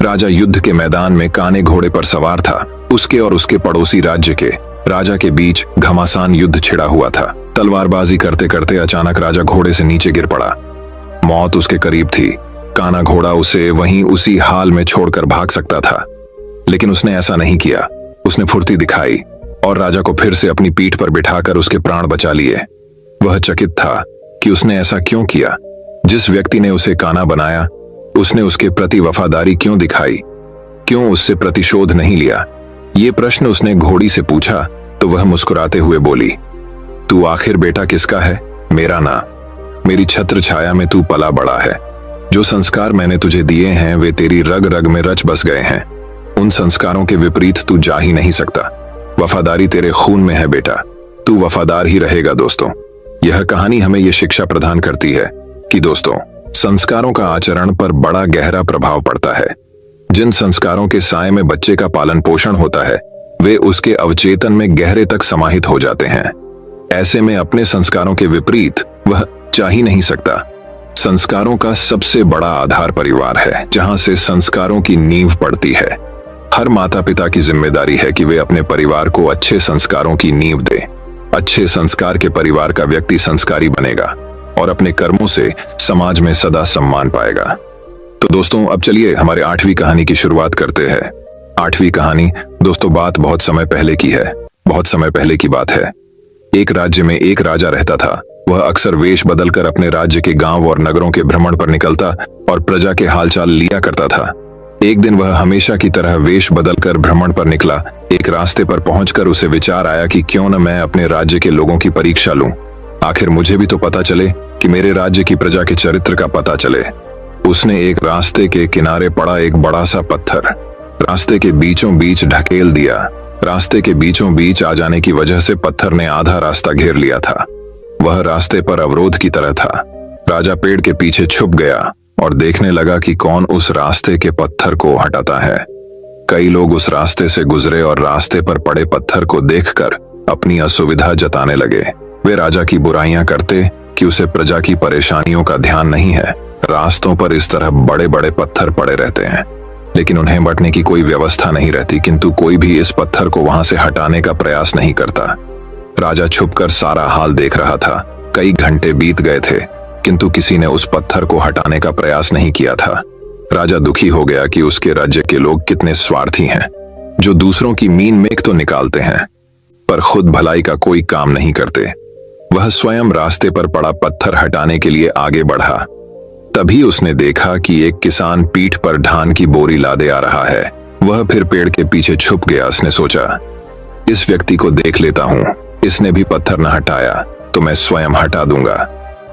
राजा युद्ध के मैदान में काने घोड़े पर सवार था। उसके और उसके पड़ोसी राज्य के राजा के बीच घमासान युद्ध छिड़ा हुआ था। तलवारबाजी करते करते अचानक राजा घोड़े से नीचे गिर पड़ा। मौत उसके करीब थी। काना घोड़ा उसे वहीं उसी हाल में छोड़कर भाग सकता था, लेकिन उसने ऐसा नहीं किया। उसने फुर्ती दिखाई और राजा को फिर से अपनी पीठ पर बिठाकर उसके प्राण बचा लिए। वह चकित था कि उसने ऐसा क्यों किया। जिस व्यक्ति ने उसे काना बनाया उसने उसके प्रति वफादारी क्यों दिखाई, क्यों उससे प्रतिशोध नहीं लिया? ये प्रश्न उसने घोड़ी से पूछा तो वह मुस्कुराते हुए बोली, तू आखिर बेटा किसका है? मेरा ना। मेरी छत्र छाया में तू पला बड़ा है। जो संस्कार मैंने तुझे दिए हैं वे तेरी रग रग में रच बस गए हैं। उन संस्कारों के विपरीत तू जा ही नहीं सकता। वफादारी तेरे खून में है बेटा, तू वफादार ही रहेगा। दोस्तों, यह कहानी हमें यह शिक्षा प्रदान करती है कि दोस्तों, संस्कारों का आचरण पर बड़ा गहरा प्रभाव पड़ता है। जिन संस्कारों के साए में बच्चे का पालन पोषण होता है वे उसके अवचेतन में गहरे तक समाहित हो जाते हैं। ऐसे में अपने संस्कारों के विपरीत वह चाह ही नहीं सकता। संस्कारों का सबसे बड़ा आधार परिवार है, जहां से संस्कारों की नींव पड़ती है। हर माता पिता की जिम्मेदारी है कि वे अपने परिवार को अच्छे संस्कारों की नींव दें। अच्छे संस्कार के परिवार का व्यक्ति संस्कारी बनेगा और अपने कर्मों से समाज में सदा सम्मान पाएगा। तो दोस्तों, अब चलिए हमारे 8वीं कहानी की शुरुआत करते हैं। 8वीं कहानी दोस्तों बात बहुत समय पहले की है। बहुत समय पहले की बात है। एक राज्य में एक राजा रहता था। वह अक्सर वेश बदलकर अपने राज्य के गांव और नगरों के भ्रमण पर निकलता और प्रजा के हालचाल लिया करता था। एक दिन वह हमेशा की तरह वेश बदलकर भ्रमण पर निकला। एक रास्ते पर पहुंचकर उसे विचार आया कि क्यों न मैं अपने राज्य के लोगों की परीक्षा लूं। आखिर मुझे भी तो पता चले कि मेरे राज्य की प्रजा के चरित्र का पता चले। उसने एक रास्ते के किनारे पड़ा एक बड़ा सा पत्थर रास्ते के बीचों बीच ढकेल दिया। रास्ते के बीचों बीच आ जाने की वजह से पत्थर ने आधा रास्ता घेर लिया था। वह रास्ते पर अवरोध की तरह था। राजा पेड़ के पीछे छुप गया और देखने लगा कि कौन उस रास्ते के पत्थर को हटाता है। कई लोग उस रास्ते से गुजरे और रास्ते पर पड़े पत्थर को देखकर अपनी असुविधा जताने लगे। वे राजा की बुराइयां करते कि उसे प्रजा की परेशानियों का ध्यान नहीं है। रास्तों पर इस तरह बड़े बड़े पत्थर पड़े रहते हैं, लेकिन उन्हें बंटने की कोई व्यवस्था नहीं रहती, किंतु कोई भी इस पत्थर को वहां से हटाने का प्रयास नहीं करता। राजा छुपकर सारा हाल देख रहा था। कई घंटे बीत गए थे, किंतु किसी ने उस पत्थर को हटाने का प्रयास नहीं किया था। राजा दुखी हो गया कि उसके राज्य के लोग कितने स्वार्थी हैं, जो दूसरों की मीन मेख तो निकालते हैं, पर खुद भलाई का कोई काम नहीं करते। वह स्वयं रास्ते पर पड़ा पत्थर हटाने के लिए आगे बढ़ा। तभी उसने देखा कि एक किसान पीठ पर धान की बोरी लादे आ रहा है। वह फिर पेड़ के पीछे छुप गया। उसने सोचा, इस व्यक्ति को देख लेता हूं, इसने भी पत्थर न हटाया तो मैं स्वयं हटा दूंगा।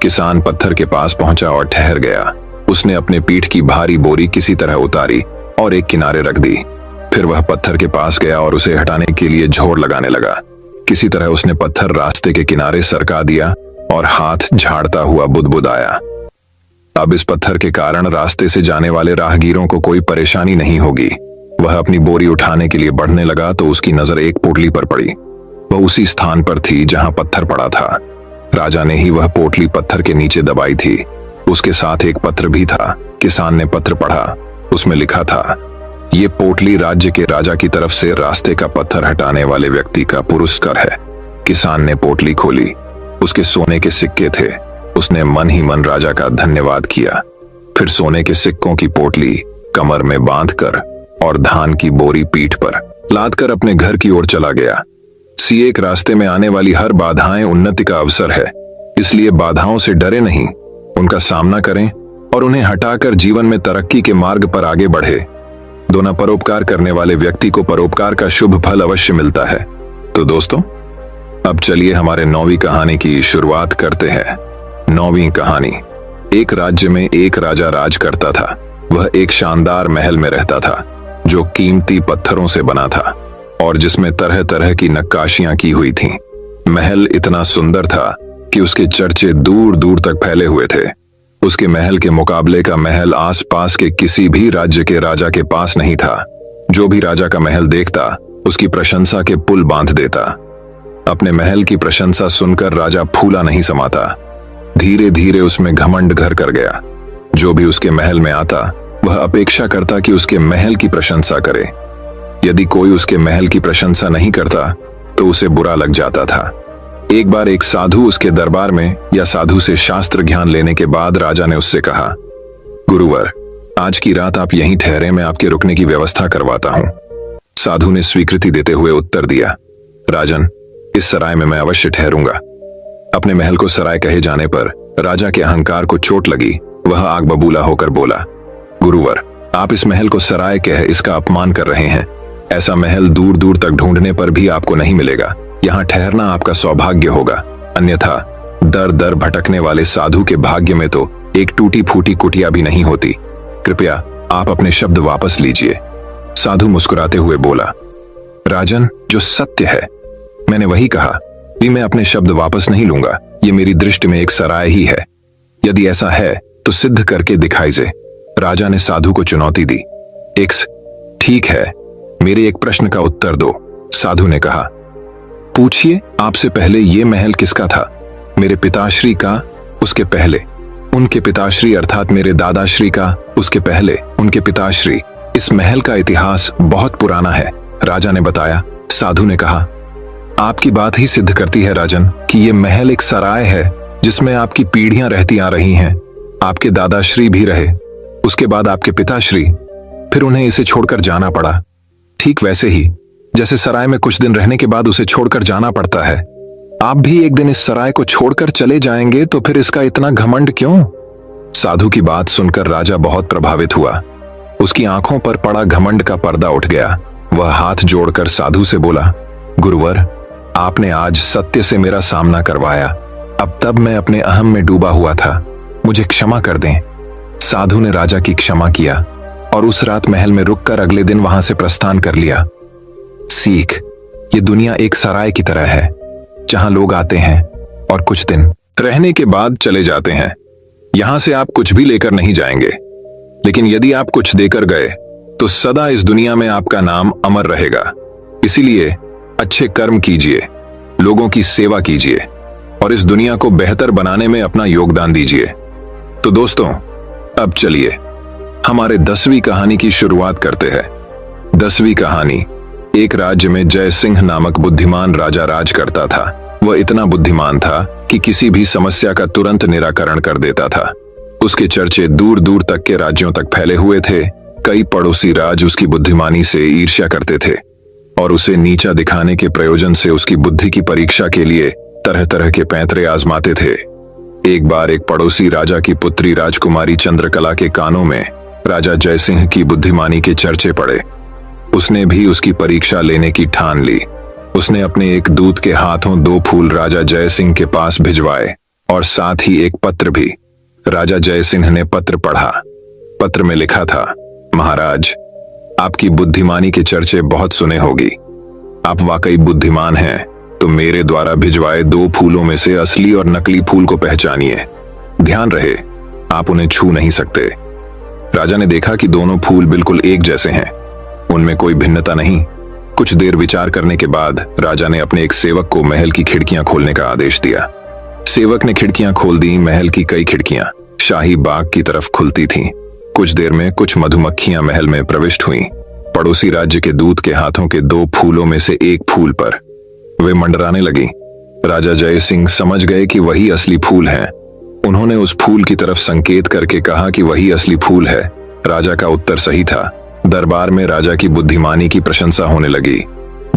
किसान पत्थर के पास पहुंचा और ठहर गया। उसने अपने पीठ की भारी बोरी किसी तरह उतारी और एक किनारे रख दी। फिर वह पत्थर के पास गया और उसे हटाने के लिए जोर लगाने लगा। किसी तरह उसने पत्थर रास्ते के किनारे सरका दिया और हाथ झाड़ता हुआ बुदबुदाया। अब इस पत्थर के कारण रास्ते से जाने वाले राहगीरों को कोई परेशानी नहीं होगी। वह अपनी बोरी उठाने के लिए बढ़ने लगा तो उसकी नजर एक पोटली पर पड़ी। वह उसी स्थान पर थी जहां पत्थर पड़ा था। राजा ने ही वह पोटली पत्थर के नीचे दबाई थी। उसके साथ एक पत्र भी था। किसान ने पत्र पढ़ा। उसमें लिखा था, ये पोटली राज्य के राजा की तरफ से रास्ते का पत्थर हटाने वाले व्यक्ति का पुरस्कार है। किसान ने पोटली खोली। उसके सोने के सिक्के थे। उसने मन ही मन राजा का धन्यवाद किया। फिर सोने के सिक्कों की पोटली कमर में बांधकर और धान की बोरी पीठ पर लादकर अपने घर की ओर चला गया। एक रास्ते में आने वाली हर बाधाएं उन्नति का अवसर है, इसलिए बाधाओं से डरे नहीं, उनका सामना करें और उन्हें हटाकर जीवन में तरक्की के मार्ग पर आगे बढ़े। दोनों परोपकार करने वाले व्यक्ति को परोपकार का शुभ फल अवश्य मिलता है। तो दोस्तों, अब चलिए हमारे 9वीं कहानी की शुरुआत करते हैं। 9वीं कहानी। एक राज्य में एक राजा राज करता था। वह एक शानदार महल में रहता था, जो कीमती पत्थरों से बना था और जिसमें तरह तरह की नक्काशियां की हुई थीं। महल इतना सुंदर था कि उसके चर्चे दूर दूर तक फैले हुए थे। उसके महल के मुकाबले का महल आसपास के किसी भी राज्य के राजा के पास नहीं था। जो भी राजा का महल देखता, उसकी प्रशंसा के पुल बांध देता। अपने महल की प्रशंसा सुनकर राजा फूला नहीं समाता। धीरे धीरे उसमें घमंड घर कर गया। जो भी उसके महल में आता, वह अपेक्षा करता कि उसके महल की प्रशंसा करे। यदि कोई उसके महल की प्रशंसा नहीं करता तो उसे बुरा लग जाता था। एक बार एक साधु उसके दरबार में या साधु से शास्त्र ज्ञान लेने के बाद राजा ने उससे कहा, गुरुवर, आज की रात आप यहीं ठहरे, मैं आपके रुकने की व्यवस्था करवाता हूं। साधु ने स्वीकृति देते हुए उत्तर दिया, राजन, इस सराय में मैं अवश्य ठहरूंगा। अपने महल को सराय कहे जाने पर राजा के अहंकार को चोट लगी। वह आग बबूला होकर बोला, गुरुवर, आप इस महल को सराय कह इसका अपमान कर रहे हैं। ऐसा महल दूर दूर तक ढूंढने पर भी आपको नहीं मिलेगा। यहाँ ठहरना आपका सौभाग्य होगा, अन्यथा दर दर भटकने वाले साधु के भाग्य में तो एक टूटी फूटी कुटिया भी नहीं होती। कृपया आप अपने शब्द वापस लीजिए। साधु मुस्कुराते हुए बोला, राजन, जो सत्य है मैंने वही कहा, भी मैं अपने शब्द वापस नहीं लूंगा। ये मेरी दृष्टि में एक सराय ही है। यदि ऐसा है तो सिद्ध करके दिखाइए। राजा ने साधु को चुनौती दी। ठीक है, मेरे एक प्रश्न का उत्तर दो। साधु ने कहा, पूछिए, आपसे पहले ये महल किसका था? मेरे पिताश्री का, उसके पहले उनके पिताश्री अर्थात मेरे दादाश्री का, उसके पहले उनके पिताश्री। इस महल का इतिहास बहुत पुराना है, राजा ने बताया। साधु ने कहा, आपकी बात ही सिद्ध करती है राजन कि ये महल एक सराय है जिसमें आपकी पीढ़ियां रहती आ रही हैं। आपके दादाश्री भी रहे, उसके बाद आपके पिताश्री, फिर उन्हें इसे छोड़कर जाना पड़ा। ठीक वैसे ही जैसे सराय में कुछ दिन रहने के बाद उसे छोड़कर जाना पड़ता है, आप भी एक दिन इस सराय को छोड़कर चले जाएंगे, तो फिर इसका इतना घमंड क्यों? साधु की बात सुनकर राजा बहुत प्रभावित हुआ। उसकी आंखों पर पड़ा घमंड का पर्दा उठ गया। वह हाथ जोड़कर साधु से बोला, गुरुवर, आपने आज सत्य से मेरा सामना करवाया। अब तब मैं अपने अहम में डूबा हुआ था, मुझे क्षमा कर दें। साधु ने राजा की क्षमा किया और उस रात महल में रुककर अगले दिन वहां से प्रस्थान कर लिया। सीख, ये दुनिया एक सराय की तरह है जहां लोग आते हैं और कुछ दिन रहने के बाद चले जाते हैं। यहां से आप कुछ भी लेकर नहीं जाएंगे, लेकिन यदि आप कुछ देकर गए तो सदा इस दुनिया में आपका नाम अमर रहेगा। इसीलिए अच्छे कर्म कीजिए, लोगों की सेवा कीजिए और इस दुनिया को बेहतर बनाने में अपना योगदान दीजिए। तो दोस्तों, अब चलिए हमारे 10वीं कहानी की शुरुआत करते हैं। 10वीं कहानी। एक राज्य में जय सिंह नामक बुद्धिमान राजा राज करता था। वह इतना बुद्धिमान था कि किसी भी समस्या का तुरंत निराकरण कर देता था। उसके चर्चे दूर दूर तक के राज्यों तक फैले हुए थे। कई पड़ोसी राज उसकी बुद्धिमानी से ईर्ष्या करते थे और उसे नीचा दिखाने के प्रयोजन से उसकी बुद्धि की परीक्षा के लिए तरह तरह के पैंतरे आजमाते थे। एक बार एक पड़ोसी राजा की पुत्री राजकुमारी चंद्रकला के कानों में राजा जयसिंह की बुद्धिमानी के चर्चे पड़े। उसने भी उसकी परीक्षा लेने की ठान ली। उसने अपने एक दूत के हाथों 2 फूल राजा जयसिंह के पास भिजवाए और साथ ही एक पत्र भी। राजा जयसिंह ने पत्र पढ़ा। पत्र में लिखा था, महाराज, आपकी बुद्धिमानी के चर्चे बहुत सुने होगी। आप वाकई बुद्धिमान हैं, तो मेरे द्वारा भिजवाए 2 फूलों में से असली और नकली फूल को पहचानिए। ध्यान रहे, आप उन्हें छू नहीं सकते। राजा ने देखा कि दोनों फूल बिल्कुल एक जैसे हैं, उनमें कोई भिन्नता नहीं। कुछ देर विचार करने के बाद राजा ने अपने एक सेवक को महल की खिड़कियां खोलने का आदेश दिया। सेवक ने खिड़कियां खोल दी। महल की कई खिड़कियां शाही बाग की तरफ खुलती थीं। कुछ देर में कुछ मधुमक्खियां महल में प्रविष्ट हुईं। पड़ोसी राज्य के दूत के हाथों के 2 फूलों में से एक फूल पर वे मंडराने लगी। राजा जय सिंह समझ गए कि वही असली फूल हैं। उन्होंने उस फूल की तरफ संकेत करके कहा कि वही असली फूल है। राजा का उत्तर सही था। दरबार में राजा की बुद्धिमानी की प्रशंसा होने लगी।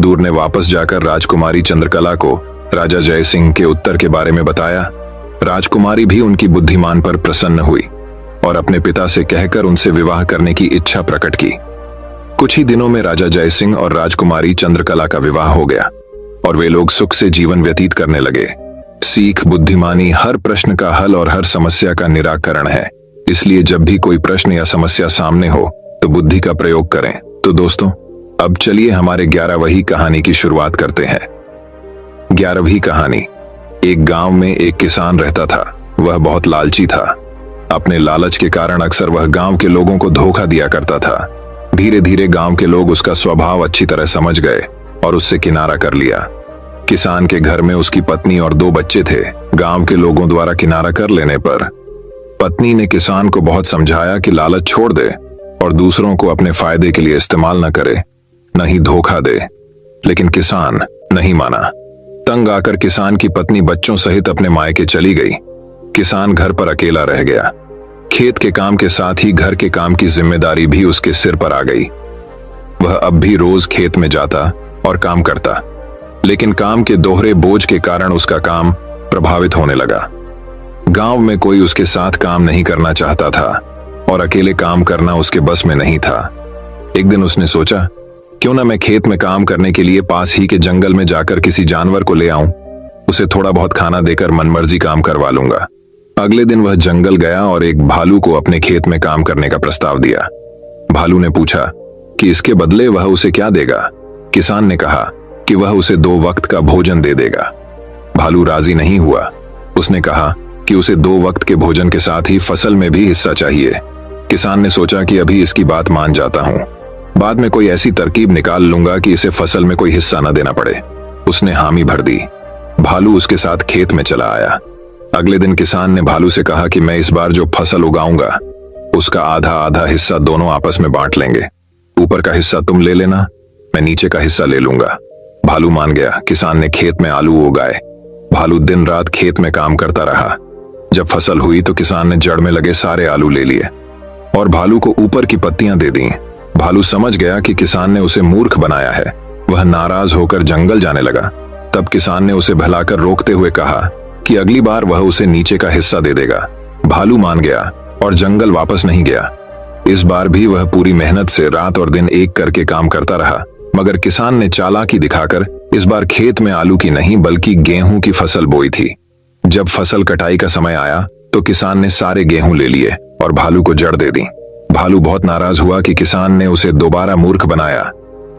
दूर ने वापस जाकर राजकुमारी चंद्रकला को राजा जय सिंह के उत्तर के बारे में बताया। राजकुमारी भी उनकी बुद्धिमान पर प्रसन्न हुई और अपने पिता से कहकर उनसे विवाह करने की इच्छा प्रकट की। कुछ ही दिनों में राजा जय सिंह और राजकुमारी चंद्रकला का विवाह हो गया और वे लोग सुख से जीवन व्यतीत करने लगे। सीख, बुद्धिमानी हर प्रश्न का हल और हर समस्या का निराकरण है। इसलिए जब भी कोई प्रश्न या समस्या सामने हो तो बुद्धि का प्रयोग करें। तो दोस्तों, अब चलिए हमारे 11वीं कहानी की शुरुआत करते हैं। 11वीं कहानी। एक गांव में एक किसान रहता था। वह बहुत लालची था। अपने लालच के कारण अक्सर वह गांव के लोगों को धोखा दिया करता था। धीरे धीरे गांव के लोग उसका स्वभाव अच्छी तरह समझ गए और उससे किनारा कर लिया। किसान के घर में उसकी पत्नी और 2 बच्चे थे। गांव के लोगों द्वारा किनारा कर लेने पर पत्नी ने किसान को बहुत समझाया कि लालच छोड़ दे और दूसरों को अपने फायदे के लिए इस्तेमाल न करे, न ही धोखा दे। लेकिन किसान नहीं माना। तंग आकर किसान की पत्नी बच्चों सहित अपने मायके चली गई। किसान घर पर अकेला रह गया। खेत के काम के साथ ही घर के काम की जिम्मेदारी भी उसके सिर पर आ गई। वह अब भी रोज खेत में जाता और काम करता, लेकिन काम के दोहरे बोझ के कारण उसका काम प्रभावित होने लगा। गांव में कोई उसके साथ काम नहीं करना चाहता था और अकेले काम करना उसके बस में नहीं था। एक दिन उसने सोचा, क्यों ना मैं खेत में काम करने के लिए पास ही के जंगल में जाकर किसी जानवर को ले आऊं, उसे थोड़ा बहुत खाना देकर मनमर्जी काम करवा लूंगा। अगले दिन वह जंगल गया और एक भालू को अपने खेत में काम करने का प्रस्ताव दिया। भालू ने पूछा कि इसके बदले वह उसे क्या देगा। किसान ने कहा कि वह उसे 2 वक्त का भोजन दे देगा। भालू राजी नहीं हुआ। उसने कहा कि उसे 2 वक्त के भोजन के साथ ही फसल में भी हिस्सा चाहिए। किसान ने सोचा कि अभी इसकी बात मान जाता हूं। बाद में कोई ऐसी तरकीब निकाल लूंगा कि इसे फसल में कोई हिस्सा न देना पड़े। उसने हामी भर दी। भालू उसके साथ खेत में चला आया। अगले दिन किसान ने भालू से कहा कि मैं इस बार जो फसल उगाऊंगा उसका आधा आधा हिस्सा दोनों आपस में बांट लेंगे। ऊपर का हिस्सा तुम ले लेना, मैं नीचे का हिस्सा ले लूंगा। भालू मान गया। किसान ने खेत में आलू उगाए। भालू दिन रात खेत में काम करता रहा। जब फसल हुई तो किसान ने जड़ में लगे सारे आलू ले लिए और भालू को ऊपर की पत्तियां दे दी। भालू समझ गया कि किसान ने उसे मूर्ख बनाया है। वह नाराज होकर जंगल जाने लगा। तब किसान ने उसे भलाकर रोकते हुए कहा कि अगली बार वह उसे नीचे का हिस्सा दे देगा। भालू मान गया और जंगल वापस नहीं गया। इस बार भी वह पूरी मेहनत से रात और दिन एक करके काम करता रहा, मगर किसान ने चालाकी दिखाकर इस बार खेत में आलू की नहीं बल्कि गेहूं की फसल बोई थी। जब फसल कटाई का समय आया तो किसान ने सारे गेहूं ले लिए और भालू को जड़ दे दी। भालू बहुत नाराज हुआ कि किसान ने उसे दोबारा मूर्ख बनाया।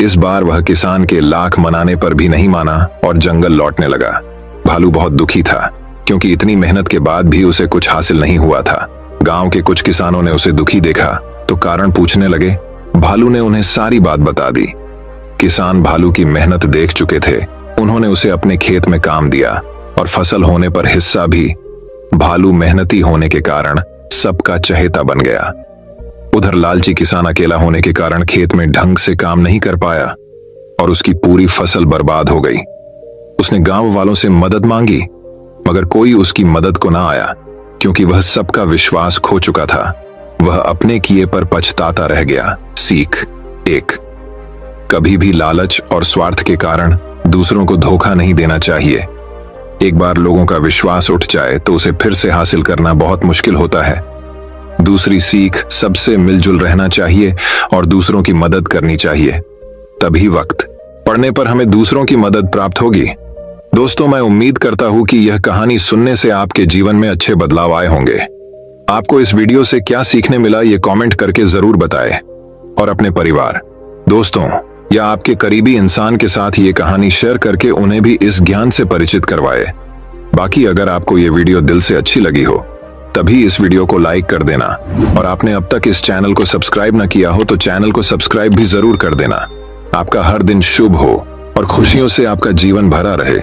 इस बार वह किसान के लाख मनाने पर भी नहीं माना और जंगल लौटने लगा। भालू बहुत दुखी था क्योंकि इतनी मेहनत के बाद भी उसे कुछ हासिल नहीं हुआ था। गांव के कुछ किसानों ने उसे दुखी देखा तो कारण पूछने लगे। भालू ने उन्हें सारी बात बता दी। किसान भालू की मेहनत देख चुके थे। उन्होंने उसे अपने खेत में काम दिया और फसल होने पर हिस्सा भी। भालू मेहनती होने के कारण सबका चहेता बन गया। उधर लालची किसान अकेला होने के कारण खेत में ढंग से काम नहीं कर पाया और उसकी पूरी फसल बर्बाद हो गई। उसने गांव वालों से मदद मांगी मगर कोई उसकी मदद को ना आया क्योंकि वह सबका विश्वास खो चुका था। वह अपने किए पर पछताता रह गया। सीख 1, कभी भी लालच और स्वार्थ के कारण दूसरों को धोखा नहीं देना चाहिए। एक बार लोगों का विश्वास उठ जाए तो उसे फिर से हासिल करना बहुत मुश्किल होता है। दूसरी सीख, सबसे मिलजुल रहना चाहिए और दूसरों की मदद करनी चाहिए। तभी वक्त पड़ने पर हमें दूसरों की मदद प्राप्त होगी। दोस्तों, मैं उम्मीद करता हूं कि यह कहानी सुनने से आपके जीवन में अच्छे बदलाव आए होंगे। आपको इस वीडियो से क्या सीखने मिला ये कमेंट करके जरूर बताएं और अपने परिवार, दोस्तों या आपके करीबी इंसान के साथ ये कहानी शेयर करके उन्हें भी इस ज्ञान से परिचित करवाए। बाकी अगर आपको ये वीडियो दिल से अच्छी लगी हो तभी इस वीडियो को लाइक कर देना और आपने अब तक इस चैनल को सब्सक्राइब न किया हो तो चैनल को सब्सक्राइब भी जरूर कर देना। आपका हर दिन शुभ हो और खुशियों से आपका जीवन भरा रहे।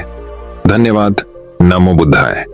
धन्यवाद। नमो बुद्धाय।